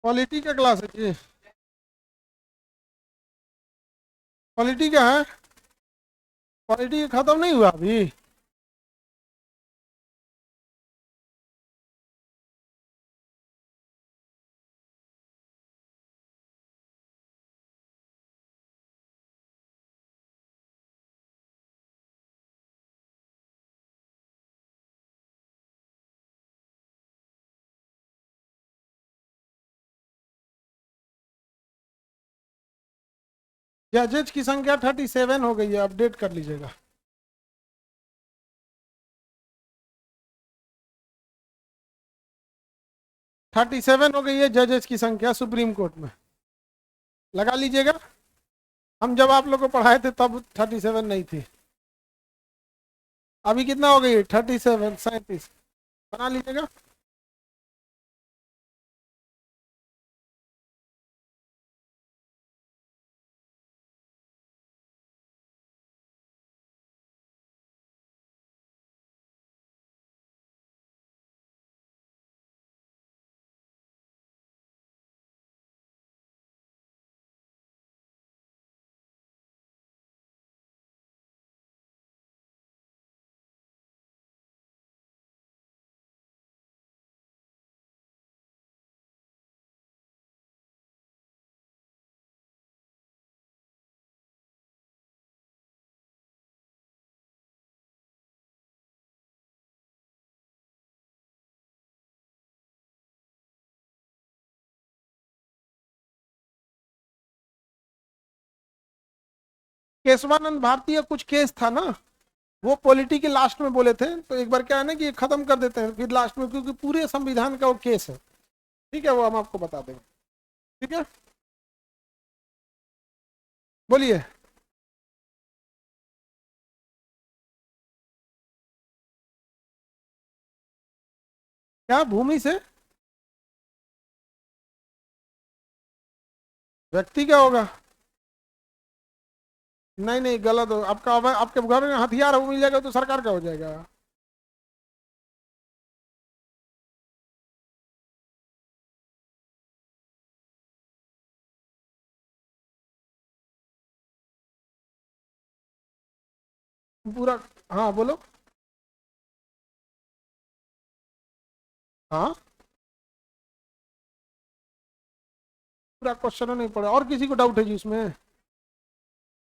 Quality का class है जी। Quality का है। क्वालिटी खत्म नहीं हुआ अभी। जजेज की संख्या 37 हो गई है, अपडेट कर लीजिएगा। 37 हो गई है जजेस की संख्या सुप्रीम कोर्ट में। लगा लीजिएगा। हम जब आप लोग को पढ़ाए थे तब 37 नहीं थी। अभी कितना हो गई? 37, 37। बना लीजिएगा। केशवानंद भारती का कुछ केस था ना, वो पॉलिटी के लास्ट में बोले थे, तो एक बार क्या है ना कि ये खत्म कर देते हैं फिर लास्ट में, क्योंकि पूरे संविधान का वो केस है। ठीक है, वो हम आपको बता देंगे। ठीक है, बोलिए। क्या भूमि से? व्यक्ति क्या होगा? नहीं नहीं, गलत हो आपका। आपके घर में हथियार हो मिल जाएगा तो सरकार का हो जाएगा। पूरा। हाँ बोलो। हाँ, पूरा क्वेश्चन नहीं पड़ा। और किसी को डाउट है जी इसमें?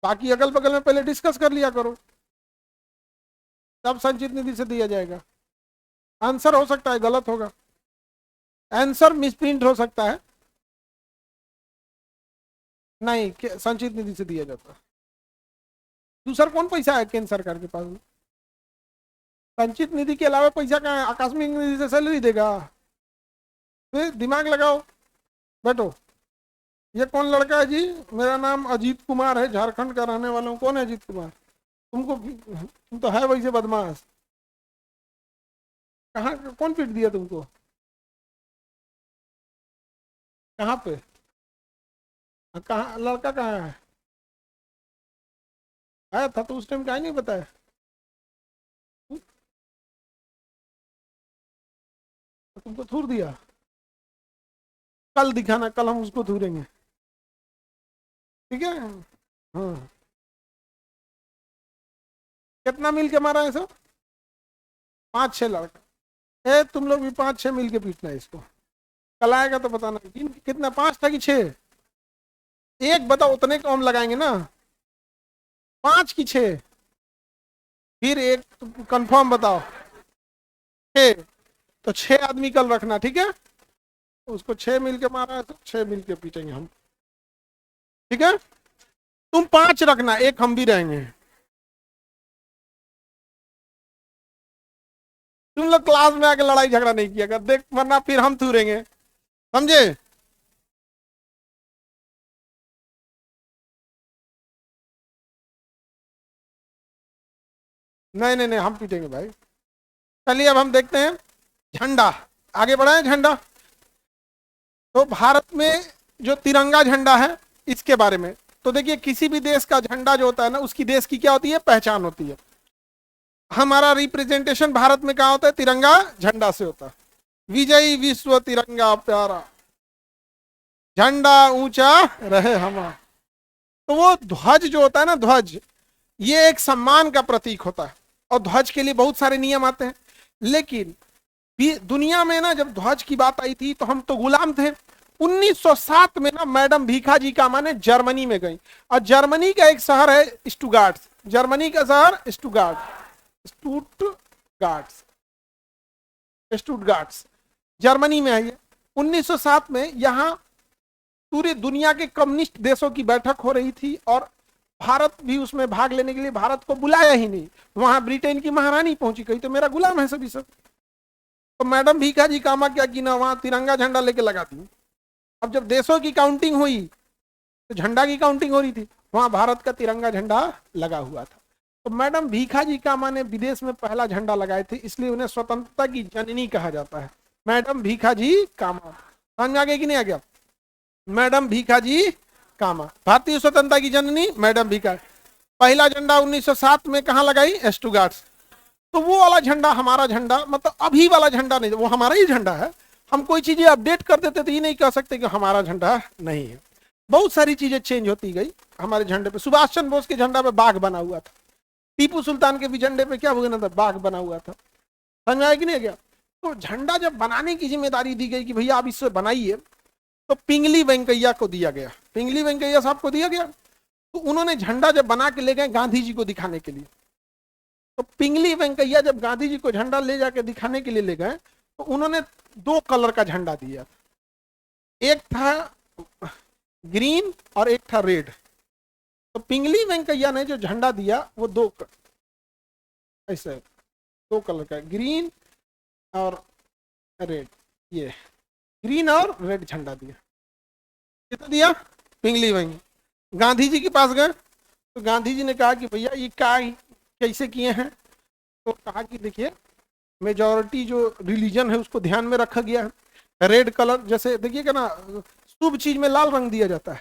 बाकी अगल बगल में पहले डिस्कस कर लिया करो, तब संचित निधि से दिया जाएगा। आंसर हो सकता है गलत होगा, आंसर मिसप्रिंट हो सकता है। नहीं, संचित निधि से दिया जाता है। दूसरा कौन पैसा है केंद्र सरकार के पास में? संचित निधि के अलावा पैसा कहाँ है? आकस्मिक निधि से सैलरी देगा? फिर दिमाग लगाओ, बैठो। ये कौन लड़का है जी? मेरा नाम अजीत कुमार है, झारखंड का रहने वाला हूँ। कौन है अजीत कुमार? तुम तो है वैसे बदमाश। कहाँ? कौन पीट दिया तुमको? कहाँ पे? कहाँ लड़का कहाँ है? आया था तो उस टाइम क्या नहीं बताया? तुमको थूर दिया? कल दिखाना, कल हम उसको थूरेंगे। ठीक है। हाँ। कितना मिल के मारा है सब? 5-6 लड़का। ए तुम लोग भी 5-6 मिल के पीटना है इसको। कल आएगा तो बताना कितना, 5 था कि 6? एक बताओ, उतने कम लगाएंगे ना। 5 की 6? फिर एक कंफर्म बताओ। 6? तो 6 आदमी कल रखना, ठीक है। उसको 6 मिल के मारा है तो 6 मिल के पीटेंगे हम। ठीक है, तुम 5 रखना, एक हम भी रहेंगे। तुम लोग क्लास में आके लड़ाई झगड़ा नहीं किया कर देख, वरना फिर हम थूरेंगे। समझे? नहीं नहीं नहीं, हम पीटेंगे भाई। चलिए अब हम देखते हैं झंडा। आगे बढ़ाएं झंडा। तो भारत में जो तिरंगा झंडा है, इसके बारे में तो देखिए, किसी भी देश का झंडा जो होता है ना, उसकी देश की क्या होती है? पहचान होती है। हमारा रिप्रेजेंटेशन भारत में कहाँ होता है? तिरंगा झंडा से होता है। विजयी विश्व तिरंगा प्यारा। झंडा ऊंचा रहे हमारा। तो वो ध्वज जो होता है ना, ध्वज, ये एक सम्मान का प्रतीक होता है, और ध्वज के लिए बहुत सारे नियम आते हैं। लेकिन दुनिया में ना जब ध्वज की बात आई थी तो हम तो गुलाम थे। 1907 में ना मैडम भीखाजी कामा ने जर्मनी में गई, और जर्मनी का एक शहर है स्टुगार्ट, जर्मनी का शहर स्टुगार्ट, स्टुटगार्ट्स, स्टुटगार्ट्स जर्मनी में है ये। 1907 में यहाँ पूरी दुनिया के कम्युनिस्ट देशों की बैठक हो रही थी, और भारत भी उसमें भाग लेने के लिए भारत को बुलाया ही नहीं। वहां ब्रिटेन की महारानी पहुंची, कही तो मेरा गुलाम है सभी सब। तो मैडम भीखाजी कामा क्या की ना, वहां तिरंगा झंडा लेके लगा दी। अब जब देशों की काउंटिंग हुई तो झंडा की काउंटिंग हो रही थी, वहां भारत का तिरंगा झंडा लगा हुआ था। तो मैडम भीखाजी कामा ने विदेश में पहला झंडा लगाए थे, इसलिए उन्हें स्वतंत्रता की जननी कहा जाता है। मैडम भीखाजी कामा, समझ आ गया कि नहीं आ गया? मैडम भीखाजी कामा, भारतीय स्वतंत्रता की जननी मैडम भीखा। पहला झंडा 1907 में कहां लगाई? स्टुगार्ट। तो वो वाला झंडा हमारा झंडा, मतलब अभी वाला झंडा नहीं, वो हमारा ही झंडा है। हम कोई चीजें अपडेट कर देते तो ये नहीं कह सकते कि हमारा झंडा नहीं है। बहुत सारी चीजें चेंज होती गई हमारे झंडे पे। सुभाष चंद्र बोस के झंडा पे बाघ बना हुआ था, टीपू सुल्तान के भी झंडे पे क्या बना था? बाघ बना हुआ था। समझ में आया कि नहीं गया? तो झंडा जब बनाने की जिम्मेदारी दी गई कि भैया आप इससे बनाइए, तो पिंगली वेंकैया को दिया गया, पिंगली वेंकैया साहब को दिया गया। तो उन्होंने झंडा जब बना के ले गए गांधी जी को दिखाने के लिए, तो पिंगली वेंकैया जब गांधी जी को झंडा ले जाके दिखाने के लिए ले गए, तो उन्होंने 2 कलर का झंडा दिया, एक था ग्रीन और एक था रेड। तो पिंगली वेंकैया ने जो झंडा दिया वो ऐसे 2 कलर का, ग्रीन और रेड, ये ग्रीन और रेड झंडा दिया। कितना दिया? पिंगली वेंकैया। गांधी जी के पास गए तो गांधी जी ने कहा कि भैया ये क्या कैसे किए हैं? तो कहा कि देखिए मेजॉरिटी जो रिलीजन है उसको ध्यान में रखा गया है। रेड कलर, जैसे देखिएगा ना शुभ चीज में लाल रंग दिया जाता है,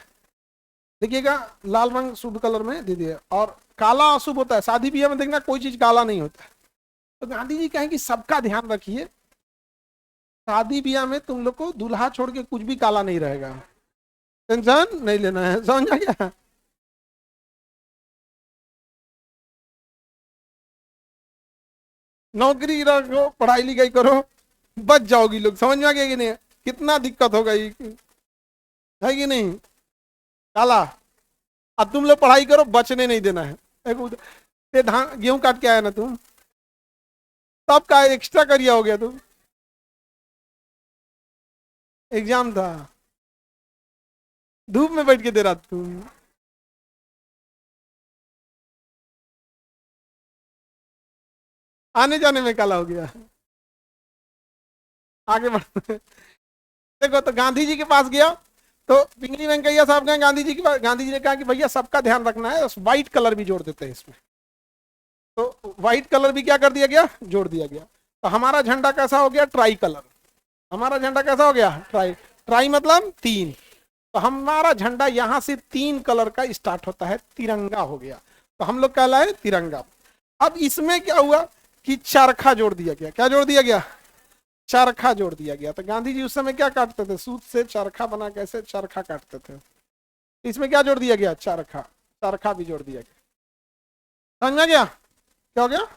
देखिएगा लाल रंग शुभ कलर में दे दिया, और काला अशुभ होता है। शादी ब्याह में देखना कोई चीज काला नहीं होता है। तो गांधी जी कहें कि सबका ध्यान रखिए, शादी ब्याह में तुम लोग को दूल्हा छोड़ के कुछ भी काला नहीं रहेगा, टेंशन नहीं लेना है। समझ आ गया? नौकरी रखो, पढ़ाई लिखाई करो, बच जाओगी लोग। समझ में आ गया कि नहीं? कितना दिक्कत होगा ये, है कि नहीं? काला, अब तुम लोग पढ़ाई करो, बचने नहीं देना है। ये धान गेहूं काट के आया ना तुम, तब का एक्स्ट्रा करिया हो गया तुम, एग्जाम था, धूप में बैठ के दे रहा तुम। आने जाने में काला हो गया। आगे बढ़ते, देखो तो गांधी जी के पास गया, तो पिंगली वेंकैया साहब गए गांधी जी के पास। गांधी जी ने कहा कि भैया सबका ध्यान रखना है, व्हाइट कलर भी जोड़ देते हैं इसमें। तो व्हाइट कलर भी क्या कर दिया गया? जोड़ दिया गया। तो हमारा झंडा कैसा हो गया? Try colour. हमारा झंडा कैसा हो गया? ट्राई। ट्राई मतलब 3। तो हमारा झंडा यहां से 3 कलर का स्टार्ट होता है, तिरंगा हो गया। तो हम लोग कहलाए तिरंगा। अब इसमें क्या हुआ कि चरखा जोड़ दिया गया। क्या जोड़ दिया गया? चरखा जोड़ दिया गया। तो गांधी जी उस समय क्या काटते थे? सूत से चरखा बना, कैसे चरखा काटते थे। इसमें क्या जोड़ दिया गया? चरखा। चरखा भी जोड़ दिया गया। समझ में गया क्या हो गया?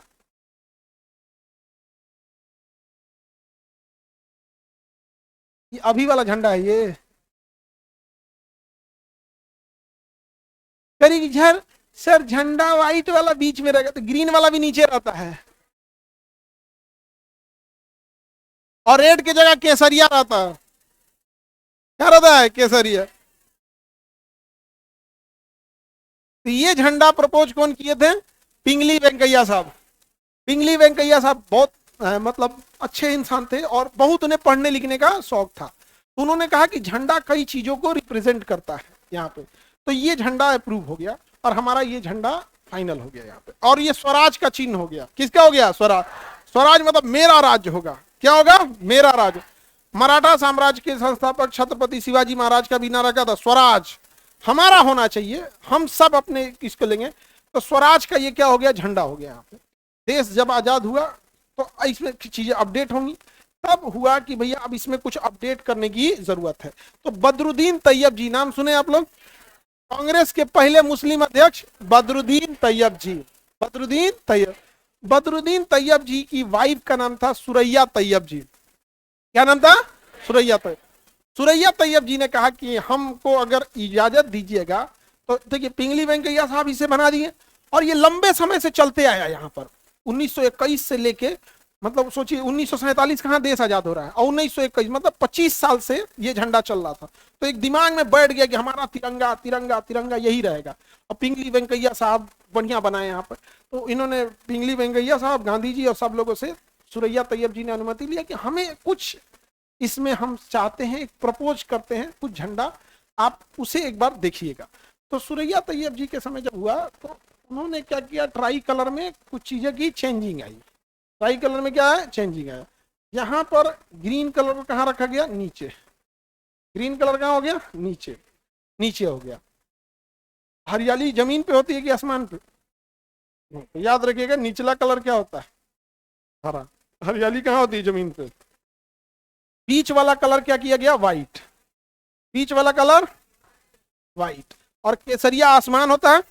ये अभी वाला झंडा है ये। करी झर सर झंडा व्हाइट वाला बीच में रहेगा, तो ग्रीन वाला भी नीचे रहता है, और रेड की जगह केसरिया रहता है। क्या रहता है? केसरिया। तो ये झंडा प्रपोज कौन किए थे? पिंगली वेंकैया साहब। पिंगली वेंकैया साहब बहुत मतलब अच्छे इंसान थे, और बहुत उन्हें पढ़ने लिखने का शौक था। तो उन्होंने कहा कि झंडा कई चीजों को रिप्रेजेंट करता है यहाँ पे। तो ये झंडा अप्रूव हो गया, और हमारा ये झंडा फाइनल हो गया यहाँ पे। और ये स्वराज का चिन्ह हो गया। किसका हो गया? स्वराज। स्वराज मतलब मेरा राज्य होगा। क्या होगा? मेरा राज्य। मराठा साम्राज्य के संस्थापक छत्रपति शिवाजी महाराज का भी नारा क्या था? स्वराज हमारा होना चाहिए, हम सब अपने इसको लेंगे। तो स्वराज का ये क्या हो गया? झंडा हो गया यहाँ पे। देश जब आजाद हुआ तो इसमें चीजें अपडेट होंगी। तब हुआ कि भैया अब इसमें कुछ अपडेट करने की जरूरत है। तो बदरुद्दीन तैयब जी, नाम सुने आप लोग? कांग्रेस के पहले मुस्लिम अध्यक्ष बदरुद्दीन तैयब जी। बदरुद्दीन तैयब, बदरुद्दीन तैयब जी की वाइफ का नाम था सुरैया तैयब जी। क्या नाम था? सुरैया तैयब। सुरैया तैयब जी ने कहा कि हमको अगर इजाजत दीजिएगा तो देखिए पिंगली वेंकैया साहब इसे बना दिए, और ये लंबे समय से चलते आया यहाँ पर 1921 से लेके, मतलब सोचिए 1947 कहाँ देश आजाद हो रहा है, और 1921 मतलब 25 साल से ये झंडा चल रहा था। तो एक दिमाग में बैठ गया कि हमारा तिरंगा तिरंगा तिरंगा यही रहेगा। और पिंगली वेंकैया साहब बढ़िया बनाए यहाँ पर, तो इन्होंने पिंगली वेंकैया साहब, गांधी जी और सब लोगों से सुरैया तैयब जी ने अनुमति लिया कि हमें कुछ इसमें हम चाहते हैं, एक प्रपोज करते हैं कुछ झंडा, आप उसे एक बार देखिएगा। तो सुरैया तैयब जी के समय जब हुआ तो उन्होंने क्या किया, ट्राई कलर में कुछ चीजें की चेंजिंग आई। ट्राई कलर में क्या है? चेंजिंग आया। यहाँ पर ग्रीन कलर को कहाँ रखा गया? नीचे। ग्रीन कलर कहाँ हो गया? नीचे। नीचे हो गया। हरियाली जमीन पे होती है कि आसमान पे? तो याद रखिएगा निचला कलर क्या होता है? हरा। हरियाली कहाँ होती है? जमीन पे। बीच वाला कलर क्या किया गया? व्हाइट। बीच वाला कलर व्हाइट। और केसरिया आसमान होता है,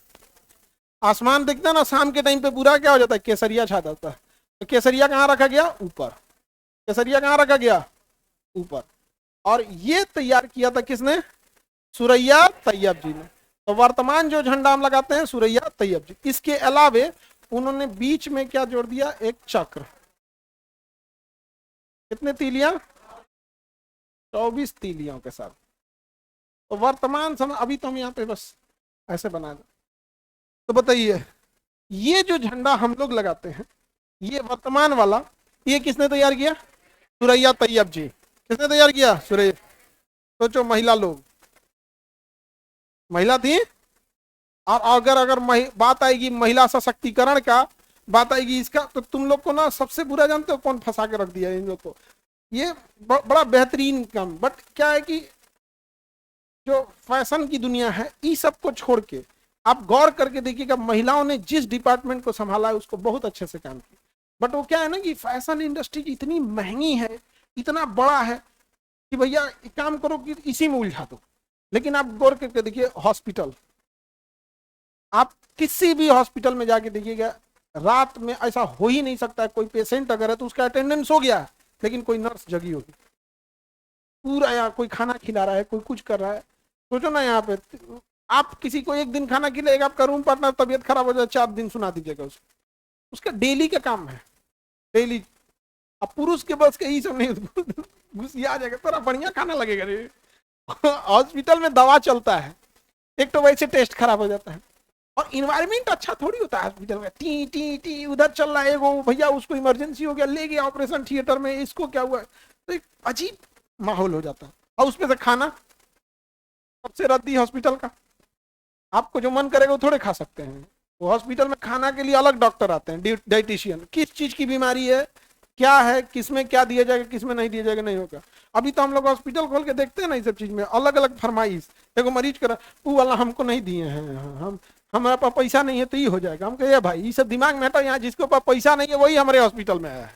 आसमान दिखता है ना शाम के टाइम पे पूरा क्या हो जाता है? केसरिया छा जाता है। तो केसरिया कहाँ रखा गया? ऊपर। केसरिया कहाँ रखा गया? ऊपर। और ये तैयार किया था किसने? सुरैया तैयब जी ने। तो वर्तमान जो झंडा हम लगाते हैं सुरैया तैयब जी। इसके अलावे उन्होंने बीच में क्या जोड़ दिया? एक चक्र। कितने तीलियां? 24 तीलियों के साथ। तो वर्तमान समय, अभी तो हम यहाँ पे बस ऐसे बना दें। तो बताइए ये जो झंडा हम लोग लगाते हैं, ये वर्तमान वाला, ये किसने तैयार किया? सुरैया तैयब जी। किसने तैयार किया? सुरैया। सोचो महिला लोग, महिला थी। और अगर अगर बात आएगी महिला सशक्तिकरण का, बात आएगी इसका, तो तुम लोग को ना सबसे बुरा जानते हो कौन फंसा के रख दिया इन लोग को? ये बड़ा बेहतरीन काम। बट क्या है कि जो फैशन की दुनिया है, इस सब को छोड़ के आप गौर करके देखिएगा, महिलाओं ने जिस डिपार्टमेंट को संभाला है उसको बहुत अच्छे से काम किया। बट वो क्या है ना कि फैशन इंडस्ट्री इतनी महंगी है, इतना बड़ा है कि भैया एक काम करो कि इसी में उलझा दो। लेकिन आप गौर करके देखिए हॉस्पिटल, आप किसी भी हॉस्पिटल में जाके देखिएगा, रात में ऐसा हो ही नहीं सकता है कोई पेशेंट अगर है तो उसका अटेंडेंस हो गया है, लेकिन कोई नर्स जगी होगी पूरा, यहाँ कोई खाना खिला रहा है, कोई कुछ कर रहा है। सोचो ना यहाँ पे आप किसी को एक दिन खाना खिलाएगा, आपका रूम पार्टनर तबियत खराब हो जाए 4 दिन सुना दीजिएगा उसको, उसका डेली का काम है, डेली। अब पुरुष के बस के ही सब नहीं, घुसिया जाएगा, तेरा बढ़िया खाना लगेगा रे। हॉस्पिटल में दवा चलता है, एक तो वैसे टेस्ट खराब हो जाता है, और इन्वायरमेंट अच्छा थोड़ी होता है हॉस्पिटल में। टी टी टी उधर चल रहा है, वो भैया उसको इमरजेंसी हो गया, ले गया ऑपरेशन थिएटर में, इसको क्या हुआ? तो एक अजीब माहौल हो जाता है। और उसमें से खाना सबसे रद्दी हॉस्पिटल का, आपको जो मन करेगा वो थोड़े खा सकते हैं। वो हॉस्पिटल में खाना के लिए अलग डॉक्टर आते हैं, डाइटिशियन, किस चीज की बीमारी है, क्या है, किसमें क्या दिया जाएगा, किसमें नहीं दिया जाएगा, नहीं होगा। अभी तो हम लोग हॉस्पिटल खोल के देखते हैं ना, इस सब चीज में अलग अलग फरमाइश। देखो मरीज करा, वो वाला हमको नहीं दिए हैं, हम हमारे पास पैसा नहीं है तो ये हो जाएगा। हम कहे भाई ये सब दिमाग में हटा, यहाँ जिसके पास पैसा नहीं है वही हमारे हॉस्पिटल में है,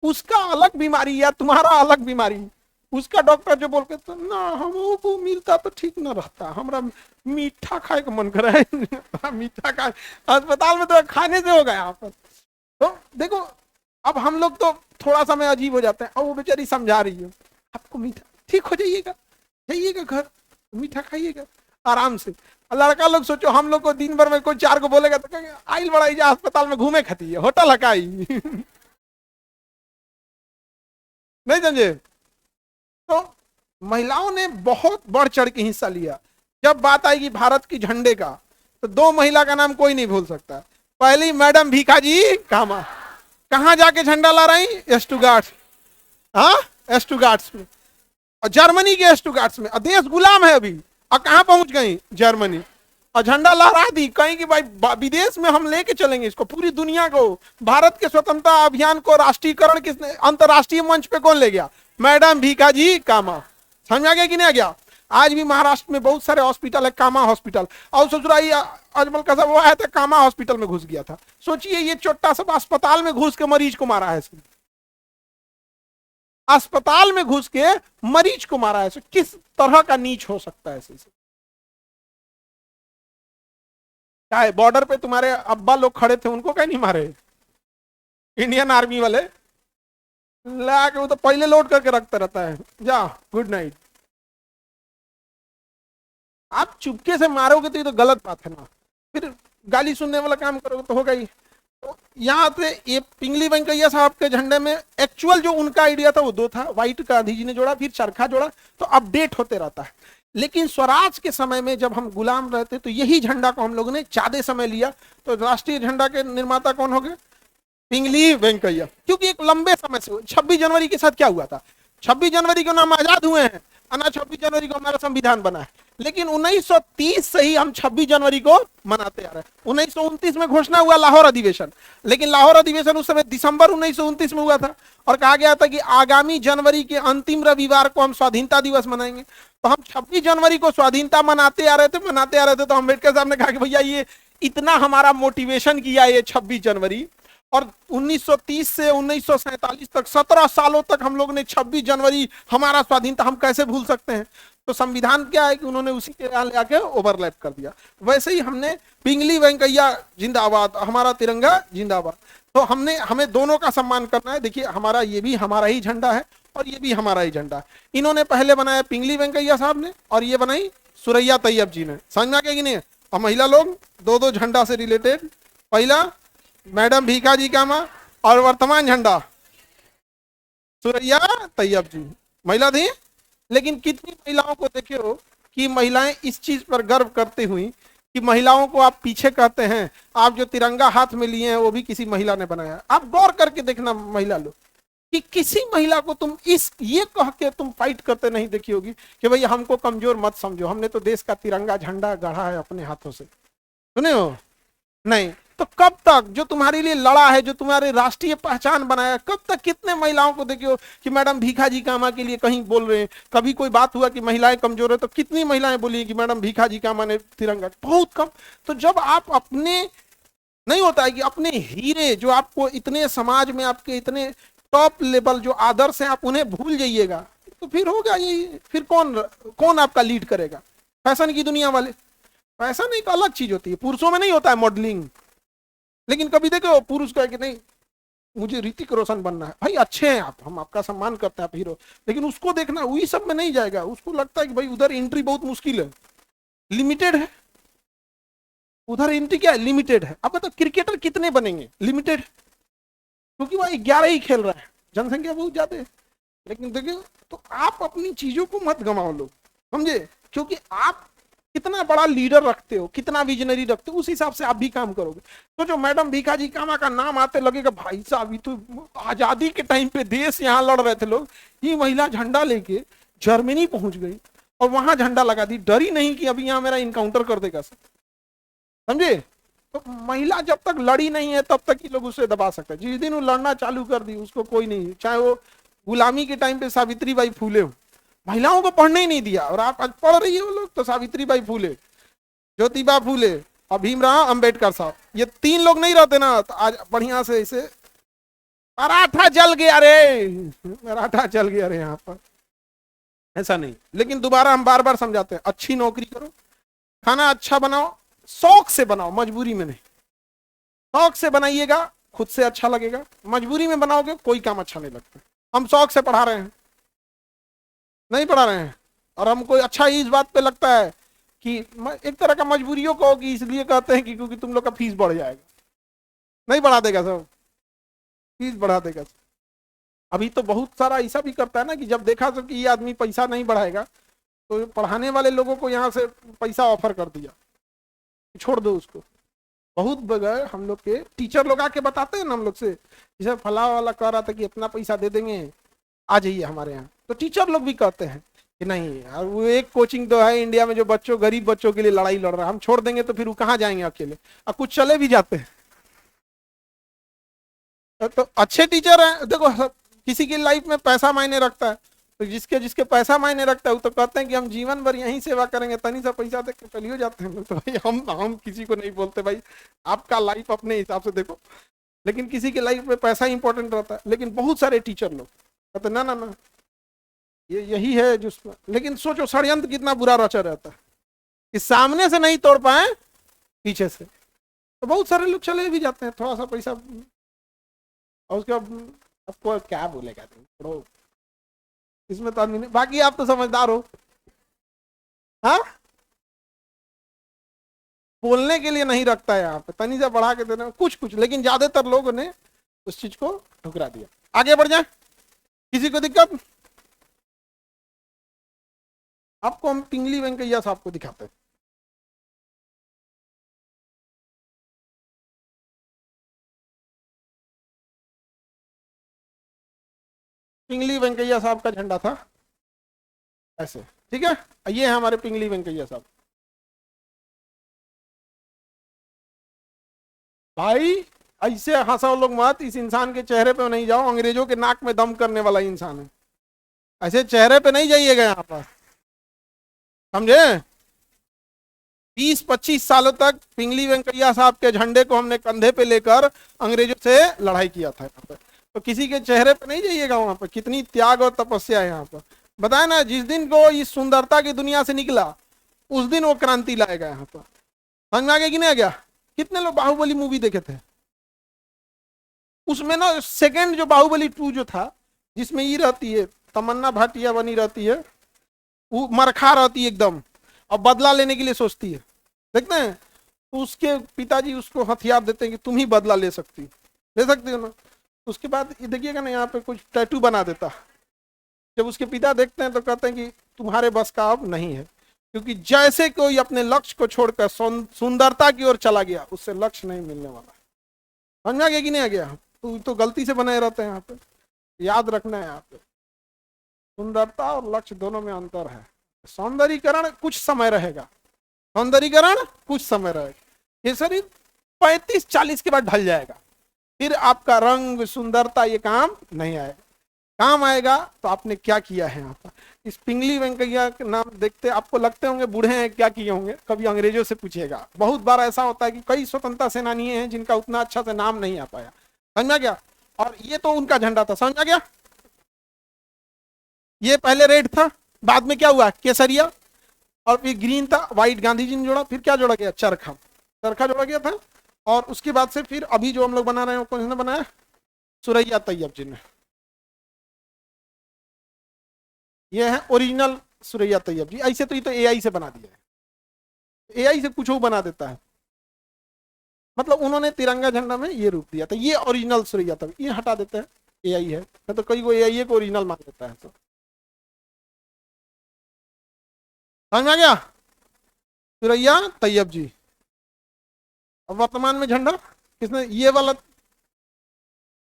उसका अलग बीमारी या तुम्हारा अलग बीमारी। उसका डॉक्टर जो बोल के तो ना हमको मिलता तो ठीक ना रहता, हमारा मीठा खाए का मन कर रहा है। मीठा खा अस्पताल में तो खाने से होगा यहाँ पर। तो देखो अब हम लोग तो थोड़ा सा में अजीब हो जाते हैं, और वो बेचारी समझा रही है आपको मीठा, ठीक हो जाइएगा, जाइएगा घर, मीठा खाइएगा आराम से। लड़का लोग सोचो हम लोग को दिन भर में कोई 4 को बोलेगा तो कहेंगे आइल बड़ा जा अस्पताल में घूमे खाती है, होटल हकाई। नहीं समझे? तो महिलाओं ने बहुत बढ़ चढ़ के हिस्सा लिया। जब बात आएगी भारत की झंडे का, तो 2 महिला का नाम कोई नहीं भूल सकता। पहली मैडम भीखाजी कामा, कहां जाके झंडा ला रही? स्टुगार्ट्स। हाँ स्टुगार्ट्स में, और जर्मनी के स्टुगार्ट्स में। देश गुलाम है अभी, और कहां पहुंच गई? जर्मनी। और झंडा लहरा दी, कहीं कि भाई विदेश में हम लेके चलेंगे इसको, पूरी दुनिया को। भारत के स्वतंत्रता अभियान को राष्ट्रीयकरण किसने, अंतरराष्ट्रीय मंच पे कौन ले गया? मैडम भीखाजी कामा। समझ आ गया कि नहीं आ गया? आज भी महाराष्ट्र में बहुत सारे हॉस्पिटल है, कामा हॉस्पिटल। और ससुराई अजमल कसब वो आया था, कामा हॉस्पिटल में घुस गया था। सोचिए ये छोटा सा अस्पताल में घुस के मरीज को मारा है। अस्पताल में घुस के मरीज को मारा है। किस तरह का नीच हो सकता है ऐसे? क्या है, बॉर्डर पे तुम्हारे अब्बा लोग खड़े थे, उनको क्या नहीं मारे इंडियन आर्मी वाले? ला के वो तो पहले लोड करके रखता रहता है, जा गुड नाइट। आप चुपके से मारोगे तो ये तो गलत बात है ना, फिर गाली सुनने वाला काम करोगे तो होगा ही। तो यहाँ पे ये पिंगली वेंकैया साहब के झंडे में एक्चुअल जो उनका आइडिया था वो दो था, व्हाइट गांधी जी ने जोड़ा, फिर चरखा जोड़ा, तो अपडेट होते रहता है। लेकिन स्वराज के समय में जब हम गुलाम रहते तो यही झंडा को हम लोगों ने ज्यादा समय लिया, तो राष्ट्रीय झंडा के निर्माता कौन हो गए? पिंगली वेंकैया। क्योंकि एक लंबे समय से 26 जनवरी के साथ क्या हुआ था, 26 जनवरी को हम आजाद हुए हैं, ना 26 जनवरी को हमारा संविधान बना है, लेकिन 1930 से ही हम 26 जनवरी को मनाते आ रहे हैं। 1929 में घोषणा हुआ लाहौर अधिवेशन, लेकिन लाहौर अधिवेशन उस समय दिसंबर 1929 में हुआ था, और कहा गया था कि आगामी जनवरी के अंतिम रविवार को हम स्वाधीनता दिवस मनाएंगे। तो हम 26 जनवरी को स्वाधीनता मनाते आ रहे थे, तो अम्बेडकर साहब ने कहा कि भैया ये इतना हमारा मोटिवेशन किया ये 26 जनवरी, और 1930 से 1947 तक 17 सालों तक हम लोग ने 26 जनवरी हमारा स्वाधीनता हम कैसे भूल सकते हैं? तो संविधान क्या है कि उन्होंने उसी के यहाँ ले आके ओवरलैप कर दिया। वैसे ही हमने पिंगली वेंकैया जिंदाबाद, हमारा तिरंगा जिंदाबाद, तो हमें दोनों का सम्मान करना है। देखिए हमारा ये भी हमारा ही झंडा है और ये भी हमारा ही झंडा है। इन्होंने पहले बनाया पिंगली वेंकैया साहब ने, और ये बनाई सुरैया तैयब जी ने। समझ में आ गया कि नहीं? और महिला लोग दो दो झंडा से रिलेटेड, पहला मैडम भीखाजी कामा, और वर्तमान झंडा सुरैया तैयब जी महिला थी। लेकिन कितनी महिलाओं को देखे हो कि महिलाएं इस चीज पर गर्व करते हुई कि महिलाओं को आप पीछे कहते हैं, आप जो तिरंगा हाथ में लिए हैं वो भी किसी महिला ने बनाया। आप गौर करके देखना महिला लोग, कि किसी महिला को तुम ये कह के तुम फाइट करते नहीं देखी होगी कि भैया हमको कमजोर मत समझो, हमने तो देश का तिरंगा झंडा गढ़ा है अपने हाथों से। सुने हो? नहीं। तो कब तक जो तुम्हारे लिए लड़ा है, जो तुम्हारे राष्ट्रीय पहचान बनाया, कब तक कितने महिलाओं को देखियो कि मैडम भीखाजी कामा के लिए कहीं बोल रहे हैं? कभी कोई बात हुआ कि महिलाएं कमजोर है तो कितनी महिलाएं बोली कि मैडम भीखाजी कामा ने तिरंगा? बहुत कम। तो जब आप अपने, नहीं होता है कि अपने हीरे जो आपको इतने समाज में आपके इतने टॉप लेवल जो आदर्श है आप उन्हें भूल जाइएगा, तो फिर होगा यही, फिर कौन आपका लीड करेगा? फैशन की दुनिया वाले। फैशन एक अलग चीज होती है, पुरुषों में नहीं होता है मॉडलिंग। लेकिन कभी देखो पुरुष कहे कि नहीं मुझे ऋतिक रोशन बनना है, भाई अच्छे हैं आप, हम आपका सम्मान करते हैं आप हीरो, लेकिन उसको देखना वही सब में नहीं जाएगा। उसको लगता है कि भाई उधर एंट्री बहुत मुश्किल है, लिमिटेड है, उधर एंट्री क्या है, लिमिटेड है। अब बताओ क्रिकेटर कितने बनेंगे? लिमिटेड, क्योंकि वह 11 ही खेल रहा है, जनसंख्या बहुत ज्यादा है। लेकिन देखिए, तो आप अपनी चीजों को मत गंवाओ लोग, समझे? क्योंकि आप कितना बड़ा लीडर रखते हो, कितना विजनरी रखते हो, उस हिसाब से आप भी काम करोगे। तो जो मैडम भीखाजी कामा का नाम आते लगेगा भाई साहब, तो आजादी के टाइम पे देश यहाँ लड़ रहे थे लोग, ये महिला झंडा लेके जर्मनी पहुंच गई और वहां झंडा लगा दी, डरी नहीं कि अभी यहाँ मेरा इनकाउंटर कर देगा, समझे? तो महिला जब तक लड़ी नहीं है तब तक ही लोग उसे दबा सकते हैं। जिस दिन वो लड़ना चालू कर दी उसको कोई नहीं, चाहे वो गुलामी के टाइम पे सावित्री बाई फूले हो, महिलाओं को पढ़ने ही नहीं दिया, और आप आज पढ़ रही है वो लोग, तो सावित्री बाई फूले, ज्योतिबा फूले और भीमराव अंबेडकर साहब, ये 3 लोग नहीं रहते ना तो आज बढ़िया से इसे पराठा जल गया रे, पराठा जल गया रे यहाँ पर। ऐसा नहीं, लेकिन दोबारा हम बार बार समझाते हैं, अच्छी नौकरी करो, खाना अच्छा बनाओ, शौक से बनाओ, मजबूरी में नहीं। शौक से बनाइएगा खुद से अच्छा लगेगा, मजबूरी में बनाओगे कोई काम अच्छा नहीं लगता। हम शौक से पढ़ा रहे हैं, नहीं पढ़ा रहे हैं, और हमको अच्छा ही इस बात पे लगता है कि एक तरह का मजबूरियों को कि इसलिए कहते हैं कि क्योंकि तुम लोग का फीस बढ़ जाएगा। नहीं बढ़ा देगा सब, फीस बढ़ा देगा। अभी तो बहुत सारा ऐसा भी करता है ना कि जब देखा तो कि ये आदमी पैसा नहीं बढ़ाएगा तो पढ़ाने वाले लोगों को यहाँ से पैसा ऑफर कर दिया, छोड़ दो उसको। बहुत बगैर हम लोग के टीचर लोग आके बताते हैं ना हम लोग से, जैसे फला वाला कह रहा था कि इतना पैसा दे देंगे आ जाइए हमारे यहाँ, तो टीचर लोग भी कहते हैं कि नहीं यार, वो एक कोचिंग तो है इंडिया में जो बच्चों, गरीब बच्चों के लिए लड़ाई लड़ रहा है, हम छोड़ देंगे तो फिर वो कहाँ जाएंगे अकेले, और कुछ चले भी जाते हैं। तो अच्छे टीचर हैं, देखो किसी की लाइफ में पैसा मायने रखता है, तो जिसके जिसके पैसा मायने रखता है वो तो कहते हैं कि हम जीवन भर यहीं सेवा करेंगे, तनी सा पैसा दे के चलिए जाते हैं। तो भाई हम किसी को नहीं बोलते भाई आपका लाइफ अपने हिसाब से देखो, लेकिन किसी के लाइफ में पैसा इंपॉर्टेंट रहता है। लेकिन बहुत सारे टीचर लोग कहते ना ना ना, ये यही है जिसमें, लेकिन सोचो षड्यंत्र कितना बुरा रचा रहता है कि सामने से नहीं तोड़ पाए, पीछे से। तो बहुत सारे लोग चले भी जाते हैं, थोड़ा सा पैसा, और उसके बाद आपको क्या बोलेगा तुम, इसमें तो आदमी नहीं, बाकी आप तो समझदार हो। हाँ, बोलने के लिए नहीं रखता है यहाँ पे, तनी से बढ़ा के देने में कुछ कुछ, लेकिन ज्यादातर लोगों ने उस चीज को ठुकरा दिया। आगे बढ़ जाए, किसी को दिक्कत? आपको हम पिंगली वेंकैया साहब को दिखाते हैं। पिंगली वेंकैया साहब का झंडा था ऐसे, ठीक है, ये है हमारे पिंगली वेंकैया साहब। भाई ऐसे हंसाओ लोग मत, इस इंसान के चेहरे पे नहीं जाओ, अंग्रेजों के नाक में दम करने वाला इंसान है, ऐसे चेहरे पे नहीं जाइएगा यहाँ पर, समझे? 20-25 सालों तक पिंगली वेंकैया साहब के झंडे को हमने कंधे पे लेकर अंग्रेजों से लड़ाई किया था यहाँ पे, तो किसी के चेहरे पे नहीं जाइएगा, वहां पर कितनी त्याग और तपस्या है यहाँ पर। बताए ना, जिस दिन को इस सुंदरता की दुनिया से निकला उस दिन वो क्रांति लाएगा यहाँ पर। समझ में आ गया कि नहीं आ गया? कितने लोग बाहुबली मूवी देखे थे? उसमें ना सेकंड जो बाहुबली 2 जो था, जिसमें ये रहती है तमन्ना भाटिया बनी रहती है, वो मरखा रहती है एकदम, और बदला लेने के लिए सोचती है, देखते हैं, तो उसके पिताजी उसको हथियार देते हैं कि तुम ही बदला ले सकती हो ना। उसके बाद ये देखिएगा ना, यहाँ पे कुछ टैटू बना देता। जब उसके पिता देखते हैं तो कहते हैं कि तुम्हारे बस का अब नहीं है, क्योंकि जैसे कोई अपने लक्ष्य को छोड़कर सुंदरता की ओर चला गया, उससे लक्ष्य नहीं मिलने वाला। समझ में आ गया कि नहीं आ गया? तो गलती से बनाए रहते हैं यहाँ पे, याद रखना है यहाँ पे, सुंदरता और लक्ष्य दोनों में अंतर है। सौंदर्यीकरण कुछ समय रहेगा, सौंदर्यीकरण कुछ समय रहेगा, ये शरीर 35-40 के बाद ढल जाएगा, फिर आपका रंग सुंदरता ये काम नहीं आएगा। काम आएगा तो आपने क्या किया है यहाँ पर। इस पिंगली वेंकैया के नाम देखते आपको लगते होंगे बूढ़े हैं, क्या किए होंगे, कभी अंग्रेजों से पूछिएगा। बहुत बार ऐसा होता है कि कई स्वतंत्रता सेनानी हैं जिनका उतना अच्छा से नाम नहीं आ पाया, समझ में गया? और ये तो उनका झंडा था, समझ में गया? ये पहले रेड था, बाद में क्या हुआ, केसरिया, और फिर ग्रीन था, व्हाइट गांधी जी ने जोड़ा, फिर क्या जोड़ा गया, चरखा, चरखा जोड़ा गया था। और उसके बाद से फिर अभी जो हम लोग बना रहे हैं, कौन ने बनाया, सुरैया तैयब जी ने। ये है ओरिजिनल सुरैया तैयब जी। ऐसे तो ये तो एआई से बना दिया है, एआई से कुछ बना देता है, मतलब उन्होंने तिरंगा झंडा में ये रूप दिया था, ये ओरिजिनल सुरैया तैयब, ये हटा देते हैं, एआई है, तो कई को एआई को ओरिजिनल मान लेता है। तो समझ में आ गया, सुरैया तैयब जी। अब वर्तमान में झंडा किसने, ये वाला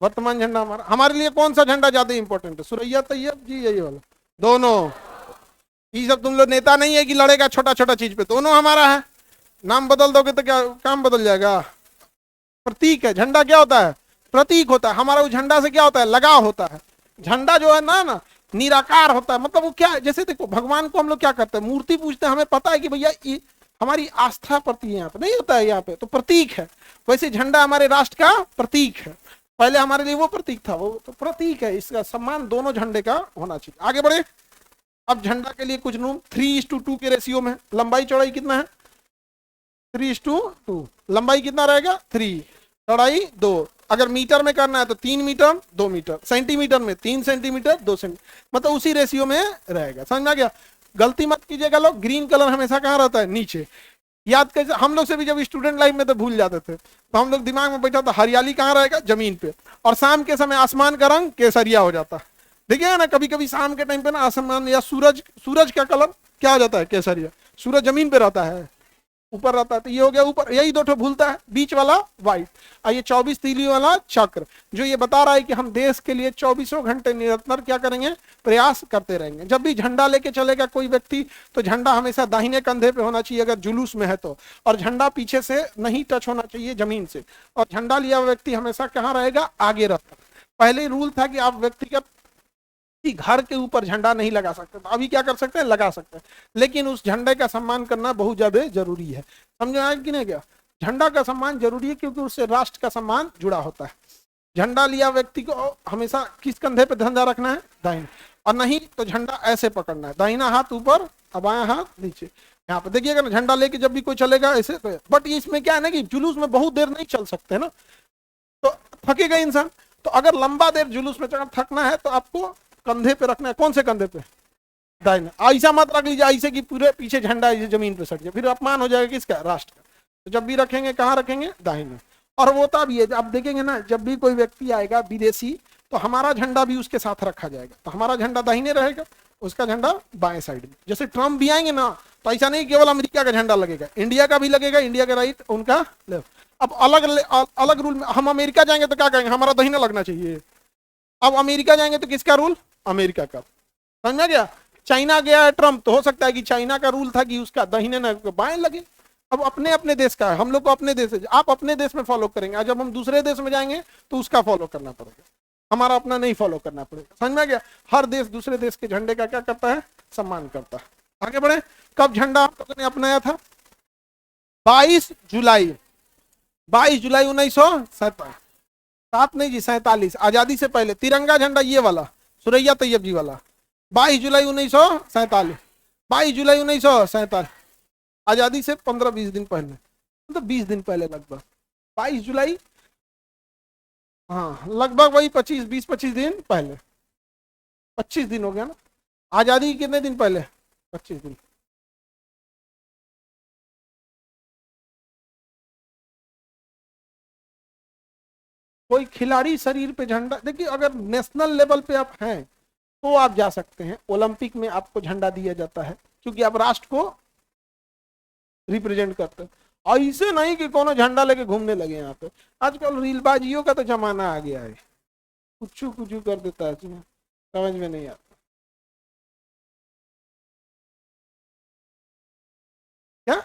वर्तमान झंडा हमारा, हमारे लिए कौन सा झंडा ज्यादा इंपॉर्टेंट है, सुरैया तैयब जी यही वाला, दोनों। ये सब तुम लोग नेता नहीं है कि लड़ेगा छोटा छोटा चीज पे, दोनों हमारा है। नाम बदल दोगे तो क्या काम बदल जाएगा? प्रतीक है झंडा, क्या होता है, प्रतीक होता है। हमारा उस झंडा से क्या होता है, लगाव होता है। झंडा जो है ना निराकार होता है, मतलब वो क्या है, जैसे देखो भगवान को हम लोग क्या करते हैं, मूर्ति पूजते हैं, हमें पता है कि भैया ये हमारी आस्था प्रति है, यहाँ पे नहीं होता है, यहाँ पे तो प्रतीक है। वैसे झंडा हमारे राष्ट्र का प्रतीक है, पहले हमारे लिए वो प्रतीक था, वो तो प्रतीक है। इसका सम्मान दोनों झंडे का होना चाहिए। आगे बढ़े, अब झंडा के लिए कुछ नूम 3:2 के रेशियो में, लंबाई चौड़ाई कितना है, 3:2, लंबाई कितना रहेगा 3, चौड़ाई 2। अगर मीटर में करना है तो 3 मीटर 2 मीटर, सेंटीमीटर में 3 सेंटीमीटर 2 सेंटीमीटर, मतलब उसी रेशियो में रहेगा। समझ में आ गया? गलती मत कीजिएगा लोग, ग्रीन कलर हमेशा कहाँ रहता है, नीचे। याद कैसे, हम लोग से भी जब स्टूडेंट लाइफ में तो भूल जाते थे, तो हम लोग दिमाग में बैठा था हरियाली कहाँ रहेगा, जमीन पे, और शाम के समय आसमान का रंग केसरिया हो जाता। देखिएगा ना, कभी कभी शाम के टाइम पे ना आसमान या सूरज का कलर क्या हो जाता है, केसरिया। सूरज जमीन पे रहता है, ऊपर रहता है, तो ये हो गया ऊपर, यही दो ठो भूलता है, बीच वाला व्हाइट। और ये 24 तीली वाला चक्र, जो ये बता रहा है कि हम देश के लिए 24 घंटे निरंतर क्या करेंगे, प्रयास करते रहेंगे। जब भी झंडा लेके चलेगा कोई व्यक्ति, तो झंडा हमेशा दाहिने कंधे पे होना चाहिए अगर जुलूस में है तो, और झंडा पीछे से नहीं टच होना चाहिए जमीन से। और झंडा लिया हुआ व्यक्ति हमेशा कहाँ रहेगा, आगे रहता। पहले रूल था कि आप व्यक्तिगत घर के ऊपर झंडा नहीं लगा सकते, तो अभी क्या कर सकते हैं, लगा सकते हैं, लेकिन उस झंडे का सम्मान करना बहुत ज्यादा जरूरी है। समझ आया कि नहीं? क्या झंडा का सम्मान जरूरी है, क्योंकि उससे राष्ट्र का सम्मान जुड़ा होता है। झंडा लिया व्यक्ति को हमेशा किस कंधे पे झंडा रखना है, दाहिने, और नहीं तो झंडा ऐसे पकड़ना है, दाहिना हाथ ऊपर और बायां हाथ नीचे। यहाँ पे देखिएगा ना, झंडा लेके जब भी कोई चलेगा ऐसे, बट इसमें क्या है ना कि जुलूस में बहुत देर नहीं चल सकते ना, तो थकेगा इंसान। तो अगर लंबा देर जुलूस में थकना है तो आपको कंधे पे रखना है। कौन से कंधे पे, दाहिना। ऐसा मत रख लीजिए ऐसे कि पूरे पीछे झंडा जमीन पे सट जाए, फिर अपमान हो जाएगा किसका, राष्ट्र का। तो जब भी रखेंगे कहाँ रखेंगे, दाहिने। और वो तब ये आप देखेंगे ना, जब भी कोई व्यक्ति आएगा विदेशी तो हमारा झंडा भी उसके साथ रखा जाएगा, तो हमारा झंडा दाहिने रहेगा, उसका झंडा बाएं साइड में। जैसे ट्रम्प भी आएंगे ना, तो ऐसा नहीं केवल अमेरिका का झंडा लगेगा, इंडिया का भी लगेगा, इंडिया का राइट, उनका लेफ्ट। अब अलग अलग रूल में, हम अमेरिका जाएंगे तो क्या कहेंगे, हमारा दाहिना लगना चाहिए। अब अमेरिका जाएंगे तो किसका रूल, अमेरिका का, समझ में गया। चाइना गया है ट्रम्प, तो हो सकता है कि चाइना का रूल था कि उसका दाहिने ना बाएं लगे। अब अपने अपने देश का है, हम लोग को अपने देश है, आप अपने देश में फॉलो करेंगे, और जब हम दूसरे देश में जाएंगे तो उसका फॉलो करना पड़ेगा, हमारा अपना नहीं फॉलो करना पड़ेगा, समझ में गया। हर देश दूसरे देश के झंडे का क्या करता है, सम्मान करता है। आगे बढ़े, कब झंडा आप लोगों ने अपनाया था, 22 जुलाई 1947, सात नहीं जी 47, आजादी से पहले तिरंगा झंडा ये वाला, सुरैया तैयब जी वाला, 22 जुलाई 1947, 22 जुलाई 1947, आजादी से 15-20 दिन पहले, मतलब 20 दिन पहले लगभग, 22 जुलाई, हाँ लगभग वही 20-25 दिन पहले, 25 दिन हो गया ना, आजादी कितने दिन पहले, 25 दिन। कोई खिलाड़ी शरीर पे झंडा, देखिए अगर नेशनल लेवल पे आप हैं तो आप जा सकते हैं, ओलंपिक में आपको झंडा दिया जाता है क्योंकि आप राष्ट्र को रिप्रेजेंट करते हैं। ऐसे नहीं कि कोनो झंडा लेके घूमने लगे यहाँ पे, आजकल रीलबाजियों का तो जमाना आ गया है, कुछ कुछ कर देता है, समझ में नहीं आता क्या।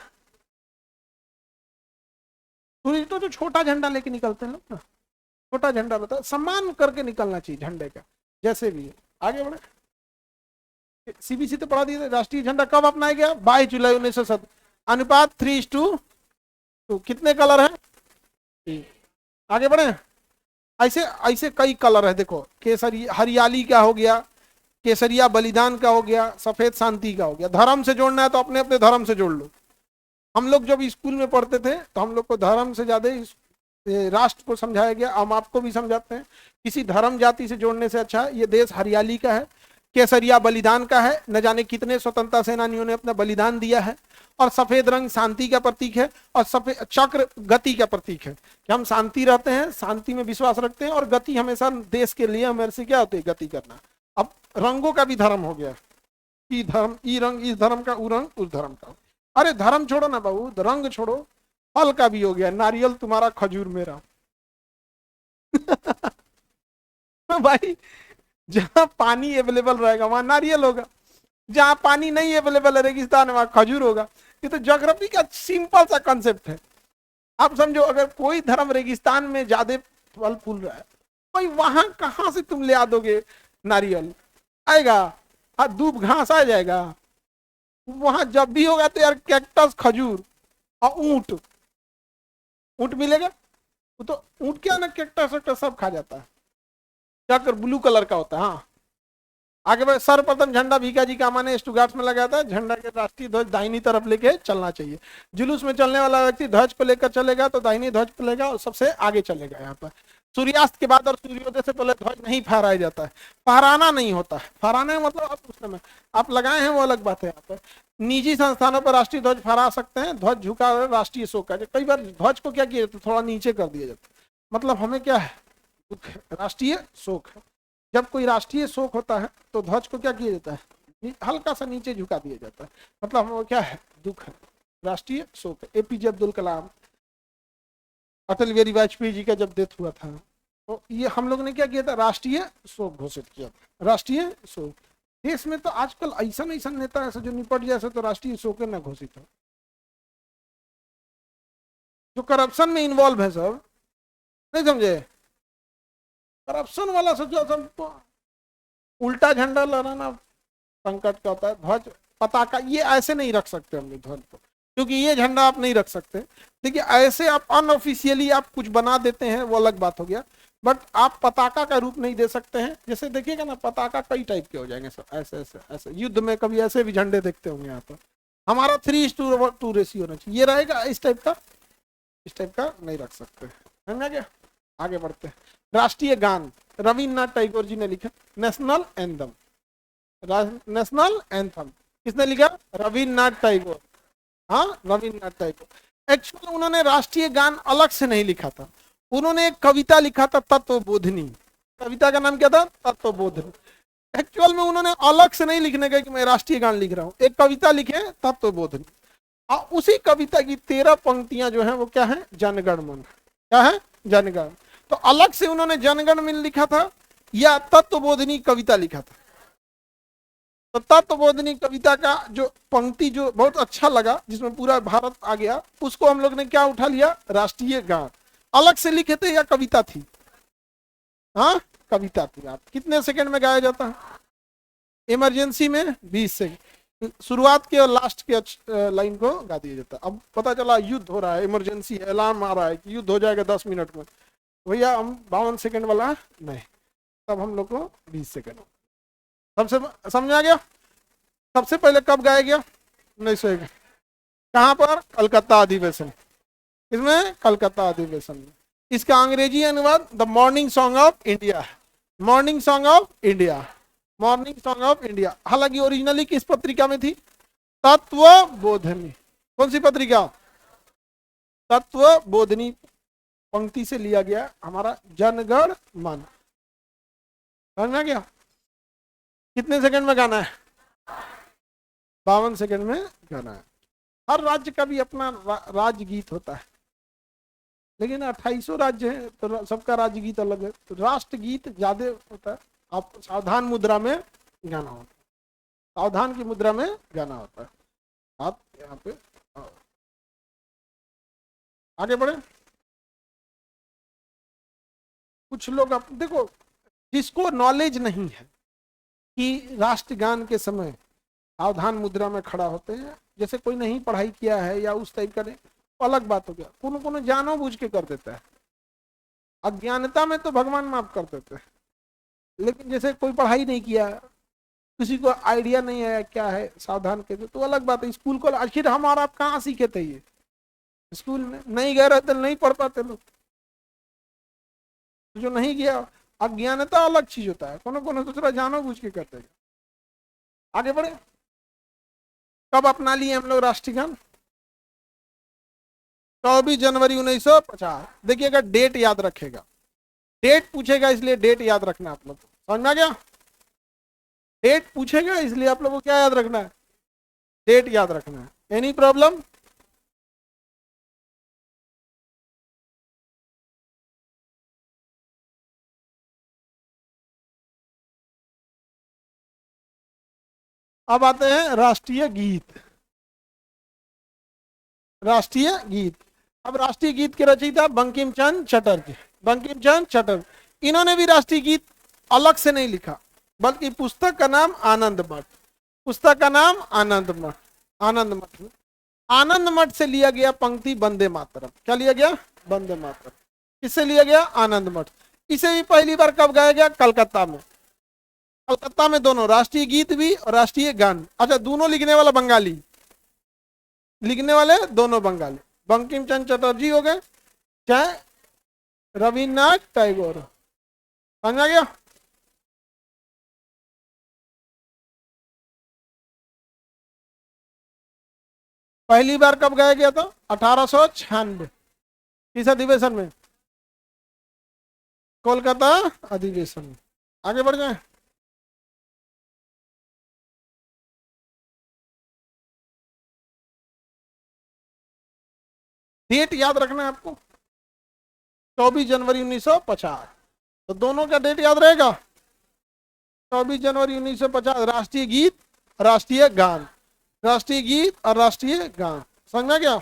टूरिस्टों तो छोटा झंडा लेके निकलते हैं लोग ना, छोटा झंडा रहता है, सम्मान करके निकलना चाहिए झंडे का, जैसे भी है। आगे बढ़े, सीबीसी तो पढ़ा दिए, राष्ट्रीय झंडा कब अपनाया गया, 22 जुलाई 1970, अनुपात 3:2, कितने कलर है, आगे बढ़े। ऐसे ऐसे कई कलर है, देखो केसरी हरियाली का हो गया, केसरिया बलिदान का हो गया, सफेद शांति का हो गया। धर्म से जोड़ना है तो अपने अपने धर्म से जोड़ लो। हम लोग जब स्कूल में पढ़ते थे तो हम लोग को धर्म से ज्यादा राष्ट्र को समझाया गया, हम आपको भी समझाते हैं, किसी धर्म जाति से जोड़ने से अच्छा ये देश हरियाली का है, केसरिया बलिदान का है, न जाने कितने स्वतंत्रता सेनानियों ने अपना बलिदान दिया है, और सफेद रंग शांति का प्रतीक है, और सफेद चक्र गति का प्रतीक है कि हम शांति रहते हैं, शांति में विश्वास रखते हैं, और गति हमेशा देश के लिए हमारे से क्या होती है, गति करना। अब रंगों का भी धर्म हो गया, ई धर्म, ई रंग इस धर्म का, उ रंग उस धर्म का। अरे धर्म छोड़ो ना बाबू, रंग छोड़ो, फल का भी हो गया, नारियल तुम्हारा खजूर मेरा। तो भाई जहां पानी अवेलेबल रहेगा वहां नारियल होगा, जहां पानी नहीं अवेलेबल है रेगिस्तान वहां खजूर होगा। ये तो ज्योग्राफी का सिंपल सा कंसेप्ट है। आप समझो, अगर कोई धर्म रेगिस्तान में ज्यादा फल फूल रहा है, भाई वहां कहां से तुम ले आ दोगे नारियल, आएगा दूब घास आ जाएगा, वहां जब भी होगा तो यार कैक्टस, खजूर और ऊंट, ऊंट मिलेगा। वो तो ऊंट क्या ना, कैक्टस वैक्टस सब खा जाता है, जाकर ब्लू कलर का होता है। हाँ आगे बढ़े, सर्वप्रथम झंडा भीखा जी का माने स्टुगार्ट्स में लगा था। झंडा के राष्ट्रीय ध्वज दाहिनी तरफ लेके चलना चाहिए। जुलूस में चलने वाला व्यक्ति ध्वज को लेकर चलेगा तो दाहिनी ध्वज पर लेगा और सबसे आगे चलेगा। यहाँ पर सूर्यास्त के बाद और सूर्योदय से पहले ध्वज नहीं फहराया जाता है, फहराना नहीं होता है। फहराना मतलब आप उस समय आप लगाए हैं वो अलग बात है। यहाँ पर निजी संस्थानों पर राष्ट्रीय ध्वज फहरा सकते हैं, ध्वज झुका राष्ट्रीय शोक का। कई बार ध्वज को क्या किया जाता है, थोड़ा नीचे कर दिया जाता है, मतलब हमें क्या है, दुख है, राष्ट्रीय शोक है। जब कोई राष्ट्रीय शोक होता है तो ध्वज को क्या किया जाता है, हल्का सा नीचे झुका दिया जाता है, मतलब हमें क्या है, दुख है, राष्ट्रीय शोक है। एपीजे अब्दुल कलाम, अटल बिहारी वाजपेयी जी का जब डेथ हुआ था तो ये हम लोग ने क्या किया था, राष्ट्रीय शोक घोषित किया था, राष्ट्रीय शोक। देश में तो आजकल ऐसा ऐसा नेता है जो निपट जैसे तो राष्ट्रीय शोक न घोषित हो, जो करप्शन में इन्वॉल्व है सब, नहीं समझे, करप्शन वाला सोचो, सबको उल्टा झंडा लहराना संकट का होता है। ध्वज पताका ये ऐसे नहीं रख सकते हम लोग ध्वज को, क्योंकि ये झंडा आप नहीं रख सकते। देखिए ऐसे आप अनऑफिशियली आप कुछ बना देते हैं वो अलग बात हो गया, बट आप पताका का रूप नहीं दे सकते हैं। जैसे देखिएगा ना, पताका कई टाइप के हो जाएंगे सब, ऐसे ऐसे ऐसे, युद्ध में कभी ऐसे भी झंडे देखते होंगे यहाँ पर। हमारा 3:2 रेशियो होना चाहिए, ये रहेगा इस टाइप का, इस टाइप का नहीं रख सकते, समझा क्या। आगे बढ़ते हैं। राष्ट्रीय गान रविन्द्रनाथ टैगोर जी ने लिखा। नेशनल एंथम, नेशनल एंथम किसने लिखा? रविन्द्रनाथ टैगोर। हाँ, रविन्द्रनाथ टैगोर। एक्चुअली उन्होंने राष्ट्रीय गान अलग से नहीं लिखा था, उन्होंने एक कविता लिखा था, तत्वबोधिनी। कविता का नाम क्या था? तत्वबोधिनी। एक्चुअल में उन्होंने अलग से नहीं लिखने का कि मैं राष्ट्रीय गान लिख रहा हूँ, एक कविता लिखे तत्वबोधिनी, और उसी कविता की 13 पंक्तियां जो है वो क्या है? जनगण मन। क्या है? जनगण। तो अलग से उन्होंने जनगण मन लिखा था या तत्वबोधिनी कविता लिखा था? तो तत्वबोधिनी कविता का जो पंक्ति जो बहुत अच्छा लगा, जिसमें पूरा भारत आ गया, उसको हम लोग ने क्या उठा लिया? राष्ट्रीय गान। अलग से लिखे थे या कविता थी? हाँ, कविता थी। आप कितने सेकंड में गाया जाता है? इमरजेंसी में 20 सेकंड, शुरुआत के और लास्ट के लाइन को गा दिया जाता है। अब पता चला युद्ध हो रहा है, इमरजेंसी है, अलार्म आ रहा है कि युद्ध हो जाएगा 10 मिनट में, भैया हम 52 सेकंड वाला नहीं, तब हम लोग को 20 सेकंड। सबसे समझ आ गया? सबसे पहले कब गाया गया? 1901। कहाँ पर? कलकत्ता अधिवेशन। इसमें कलकत्ता अधिवेशन में। इसका अंग्रेजी अनुवाद the morning song of India, morning song of India, morning song of India. हालांकि ओरिजिनली किस पत्रिका में थी? तत्वबोधिनी। कौन सी पत्रिका? तत्वबोधिनी पंक्ति से लिया गया हमारा जनगण मन। समझ में आ गया? कितने सेकंड में गाना है? 52 सेकंड में गाना है। हर राज्य का भी अपना राज्य गीत होता है, लेकिन 2800 राज्य है तो सबका राज्य गीत अलग है, तो राष्ट्र गीत ज्यादा होता है। आप सावधान मुद्रा में गाना होता है, सावधान की मुद्रा में गाना होता है। आप यहाँ पे आगे बढ़े। कुछ लोग देखो, जिसको नॉलेज नहीं है कि राष्ट्रगान के समय सावधान मुद्रा में खड़ा होते हैं, जैसे कोई नहीं पढ़ाई किया है या उस टाइप का नहीं, तो अलग बात हो गया। कोनो कोनो जानो बूझ के कर देता है, अज्ञानता में तो भगवान माफ कर देते हैं, लेकिन जैसे कोई पढ़ाई नहीं किया, किसी को आइडिया नहीं है क्या है सावधान के, तो अलग बात है। स्कूल को आखिर हम और आप कहाँ सीखे थे? ये स्कूल में नहीं गए रहते, नहीं पढ़ पाते लोग। जो नहीं गया, अज्ञानता अलग चीज होता है, कोनो कोनो दूसरा जानो बूझ के करते हैं। आगे बढ़े। कब अपना लिए हम लोग राष्ट्रीय गान? 24 जनवरी 1950। देखिएगा, डेट याद रखेगा, डेट पूछेगा इसलिए डेट याद रखना आप लोग। समझ में आ गया? डेट पूछेगा इसलिए आप लोग को क्या याद रखना है? डेट याद रखना है। Any problem? अब आते हैं राष्ट्रीय गीत। राष्ट्रीय गीत। अब राष्ट्रीय गीत के रचयिता बंकिम चंद्र चटर्जी। बंकिम चंद्र चटर्जी, इन्होंने भी राष्ट्रीय गीत अलग से नहीं लिखा, बल्कि पुस्तक का नाम आनंद मठ। पुस्तक का नाम आनंद मठ। आनंद मठ, आनंद मठ से लिया गया पंक्ति वंदे मातरम। क्या लिया गया? वंदे मातरम। किससे लिया गया? आनंद मठ। इसे भी पहली बार कब गाया गया? कलकत्ता में। कलकत्ता में दोनों, राष्ट्रीय गीत भी और राष्ट्रीय गान। अच्छा, दोनों लिखने वाला बंगाली, लिखने वाले दोनों बंगाली। बंकिम चंद्र चटर्जी हो गए, चाहे रविन्द्रनाथ टैगोर। समझ आ गया? पहली बार कब गाया गया था? 1896। किस अधिवेशन में? कोलकाता अधिवेशन में। आगे बढ़ जाए। डेट याद रखना है आपको, 24 जनवरी 1950। तो दोनों का डेट याद रहेगा, 24 जनवरी 1950। राष्ट्रीय गीत, राष्ट्रीय गान, राष्ट्रीय गीत और राष्ट्रीय गान। समझ में क्या?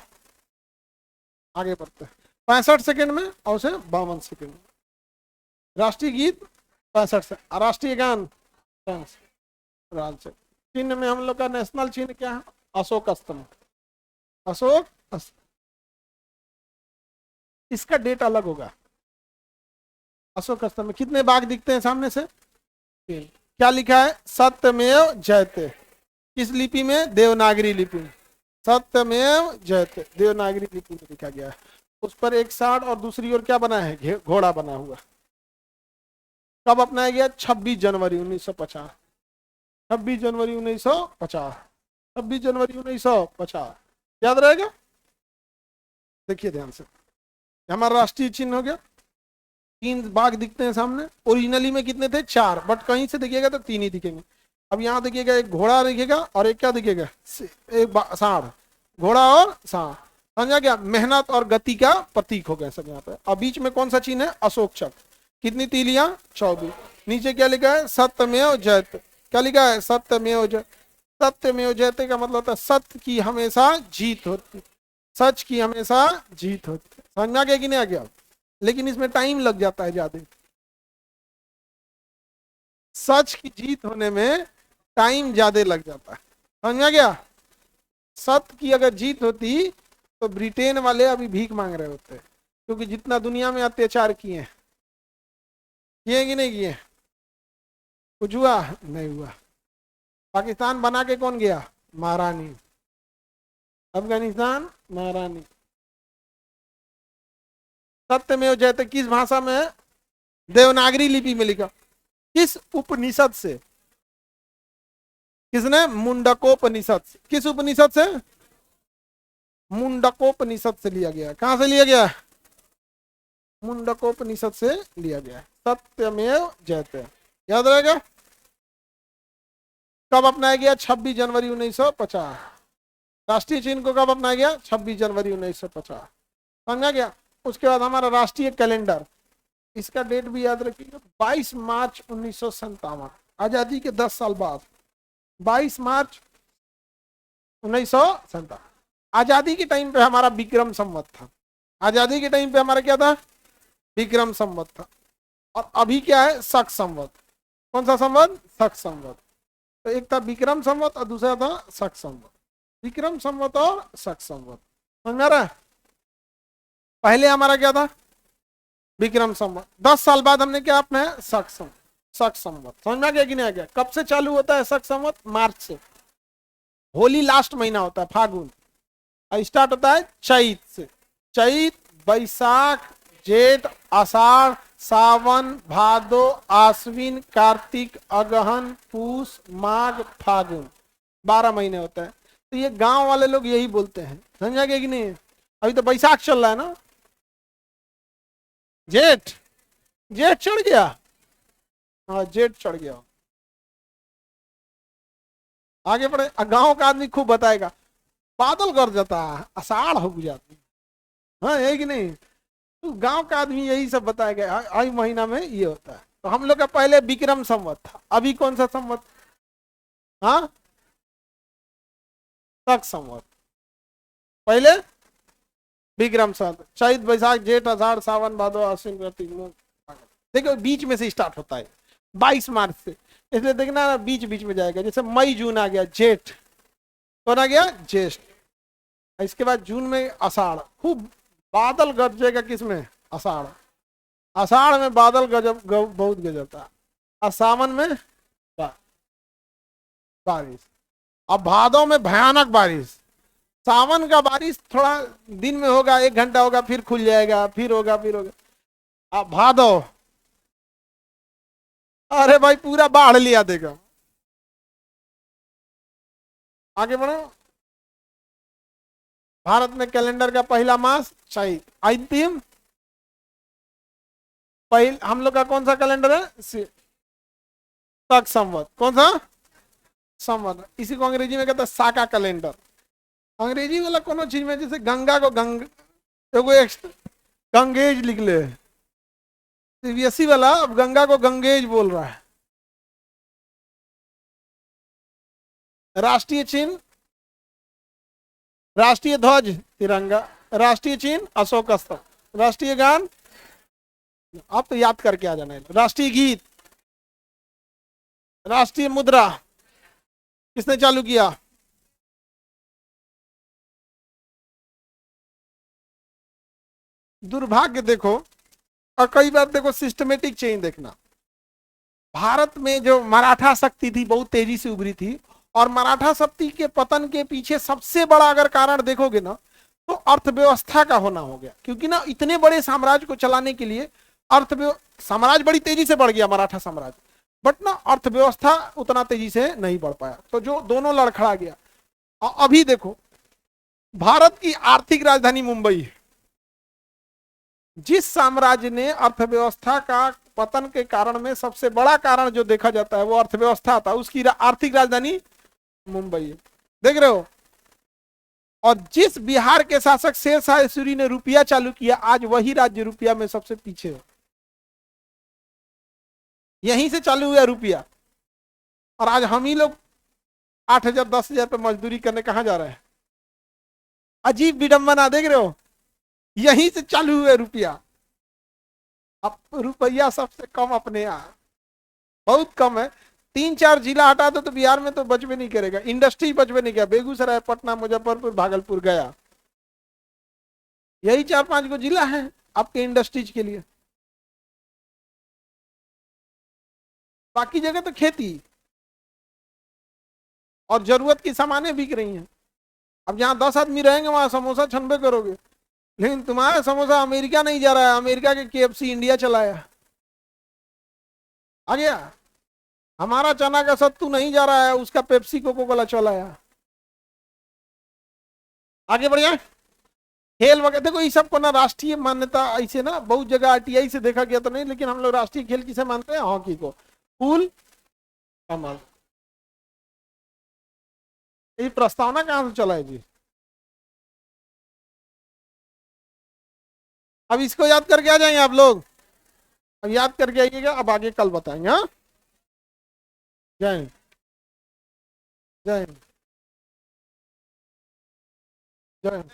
आगे बढ़ते हैं। 65 सेकंड में और से 52 सेकंड में। राष्ट्रीय गीत 65 से, राष्ट्रीय गान 65। चिन्ह में हम लोग का नेशनल चिन्ह क्या है? अशोक स्तंभ। अशोक स्तंभ। इसका डेट अलग होगा, अशोक स्तंभ में कितने बाघ दिखते हैं सामने से? 3। क्या लिखा है? सत्यमेव जयते। किस लिपि में? देवनागरी लिपि में। सत्यमेव जयते देवनागरी लिपि में लिखा गया है। उस पर एक सांड और दूसरी ओर क्या बना है? घोड़ा बना हुआ। कब अपनाया गया? 26 जनवरी 1950। 26 जनवरी 1950। 26 जनवरी 1950 याद रहेगा। देखिए ध्यान से, हमारा राष्ट्रीय चिन्ह हो गया। 3 बाघ दिखते हैं सामने। ओरिजिनली में कितने थे? 4, बट कहीं से देखिएगा तो 3 ही दिखेंगे। अब यहाँ देखिएगा एक घोड़ा दिखेगा और एक क्या दिखेगा? एक सांड। घोड़ा और सांड, समझा गया? मेहनत और गति का प्रतीक हो गया सब यहाँ पे। अब बीच में कौन सा चिन्ह है? अशोक चक्र। कितनी तीलियां? 24। नीचे क्या लिखा है? सत्यमेव जयते। क्या लिखा है? सत्यमेव जयते। सत्यमेव जयते का मतलब होता है सत्य की हमेशा जीत होती, सच की हमेशा जीत होती। समझ में आ गया कि नहीं आ गया? लेकिन इसमें टाइम लग जाता है ज्यादा। सच की जीत होने में टाइम ज्यादा लग जाता है। समझ में आ गया? सत्य की अगर जीत होती तो ब्रिटेन वाले अभी भीख मांग रहे होते, क्योंकि जितना दुनिया में अत्याचार किए कि नहीं किए? कुछ हुआ नहीं हुआ। पाकिस्तान बना के कौन गया? महारानी। अफगानिस्तान महारानी। सत्यमेव जयते किस भाषा में है? देवनागरी लिपि में लिखा। किस उपनिषद से? किसने? मुंडकोपनिषद से। किस उपनिषद से? मुंडकोपनिषद से लिया गया। कहां से लिया गया? मुंडकोपनिषद से लिया गया। सत्यमेव जयते याद रहेगा। कब अपनाया गया? 26 जनवरी 1950। राष्ट्रीय चिन्ह को कब अपनाया गया? 26 जनवरी 1950। समझा गया? उसके बाद हमारा राष्ट्रीय कैलेंडर, इसका डेट भी याद रखिएगा, 22 मार्च 1957, आजादी के 10 साल बाद। 22 मार्च 1957। आजादी के टाइम पे हमारा विक्रम संवत था। आजादी के टाइम पे हमारा क्या था? विक्रम संवत था। और अभी क्या है? शक संवत। कौन सा संवत? शक संवत। तो एक था विक्रम संवत और दूसरा था शक संवत। विक्रम संवत और शक संवत, समझ में आ रहा है? पहले हमारा क्या था? विक्रम संवत। 10 साल बाद हमने क्या अपनाया? शक संवत। शक संवत समझ में आ गया कि नहीं आ गया? कब से चालू होता है शक संवत? मार्च से। होली लास्ट महीना होता है, फागुन। स्टार्ट होता है चैत से। चैत, बैसाख, जेठ, आषाढ़, सावन, भादो, आश्विन, कार्तिक, अगहन, पूस, माघ, फागुन, 12 महीने होता है। तो ये गांव वाले लोग यही बोलते हैं, समझा गया कि नहीं? अभी तो बैसाख चल रहा है ना। जेठ, जेठ चढ़ गया। हाँ जेठ चढ़ गया। आगे बढ़े। गांव का आदमी खूब बताएगा, बादल कर जाता है, आषाढ़ हो जाती। हाँ है कि नहीं? तो गांव का आदमी यही सब बताएगा, आई महीना में ये होता है। तो हम लोग का पहले विक्रम संवत था। अभी कौन सा संवत? हाँ शक संवत। पहले विक्रम संवत। चैत, बैसाख, जेठ, आषाढ़, सावन, भादो, आश्विन, कार्तिक। देखो बीच में से स्टार्ट होता है 22 मार्च से, इसलिए देखना ना बीच बीच में जाएगा। जैसे मई जून आ गया, जेठ कौन आ गया? ज्येष्ठ। इसके बाद जून में आषाढ़, खूब बादल गरजेगा। किसमें? आषाढ़। आषाढ़ में बादल गजब बहुत गजबता है। और सावन में बारिश। अब भादों में भयानक बारिश। सावन का बारिश थोड़ा दिन में होगा, 1 घंटा होगा, फिर खुल जाएगा, फिर होगा, फिर होगा। अब भादो, अरे भाई पूरा बाढ़ लिया देगा। आगे बढ़ो। भारत में कैलेंडर का पहला मास चैत। अंतिम हम लोग का कौन सा कैलेंडर है? शक संवत। कौन सा? संवत। इसी को अंग्रेजी में कहता है साका कैलेंडर। अंग्रेजी वाला कोनो चीज में, जैसे गंगा को गंगेज लिख ले। सीबीएसई वाला अब गंगा को गंगेज बोल रहा है। राष्ट्रीय चिन्ह, राष्ट्रीय ध्वज तिरंगा, राष्ट्रीय चिन्ह अशोक स्तंभ, राष्ट्रीय गान आप तो याद करके आ जाना है। राष्ट्रीय गीत, राष्ट्रीय मुद्रा किसने चालू किया? दुर्भाग्य देखो और कई बार देखो सिस्टमेटिक चेंज देखना, भारत में जो मराठा शक्ति थी बहुत तेजी से उभरी थी, और मराठा शक्ति के पतन के पीछे सबसे बड़ा अगर कारण देखोगे ना तो अर्थव्यवस्था का होना हो गया, क्योंकि ना इतने बड़े साम्राज्य को चलाने के लिए साम्राज्य बड़ी तेजी से बढ़ गया मराठा साम्राज्य, बट ना अर्थव्यवस्था उतना तेजी से नहीं बढ़ पाया, तो जो दोनों लड़खड़ा गया। और अभी देखो भारत की आर्थिक राजधानी मुंबई है, जिस साम्राज्य ने अर्थव्यवस्था का पतन के कारण में सबसे बड़ा कारण जो देखा जाता है वो अर्थव्यवस्था था, उसकी आर्थिक राजधानी मुंबई है, देख रहे हो। और जिस बिहार के शासक शेरशाह सूरी ने रुपया चालू किया, आज वही राज्य रुपया में सबसे पीछे है, यहीं से चालू हुआ रुपया। और आज हम ही लोग 8,000 10,000 पे मजदूरी करने कहां जा रहे हैं, अजीब विडंबना, देख रहे हो, यहीं से चालू हुआ रुपया। अब रुपया सबसे कम अपने यहाँ बहुत कम है, 3-4 जिला हटा दो तो बिहार में तो बचबे नहीं करेगा, इंडस्ट्री बचबे नहीं किया, बेगूसराय, पटना, मुजफ्फरपुर, भागलपुर, गया, यही 4-5 गो जिला है आपके इंडस्ट्रीज के लिए, बाकी जगह तो खेती और जरूरत की सामानें बिक रही हैं। अब जहां 10 आदमी रहेंगे वहां समोसा छनबे करोगे, लेकिन तुम्हारा समोसा अमेरिका नहीं जा रहा है, अमेरिका के KFC इंडिया चलाया, आ गया। हमारा चना का सत्तू नहीं जा रहा है, उसका पेप्सी कोको कोला चलाया, आगे बढ़ जाए। खेल वगैरह देखो, ये सबको ना राष्ट्रीय मान्यता ऐसे ना बहुत जगह RTI से देखा गया तो नहीं, लेकिन हम लोग राष्ट्रीय खेल किसे मानते हैं, हॉकी को, फूल कमल। ये प्रस्तावना कहां से चला है जी, अब इसको याद करके आ जाएंगे आप लोग, अब याद करके आइएगा, अब आगे कल बताएंगे। हाँ, जय हिंद, जय हिंद, जय हिंद।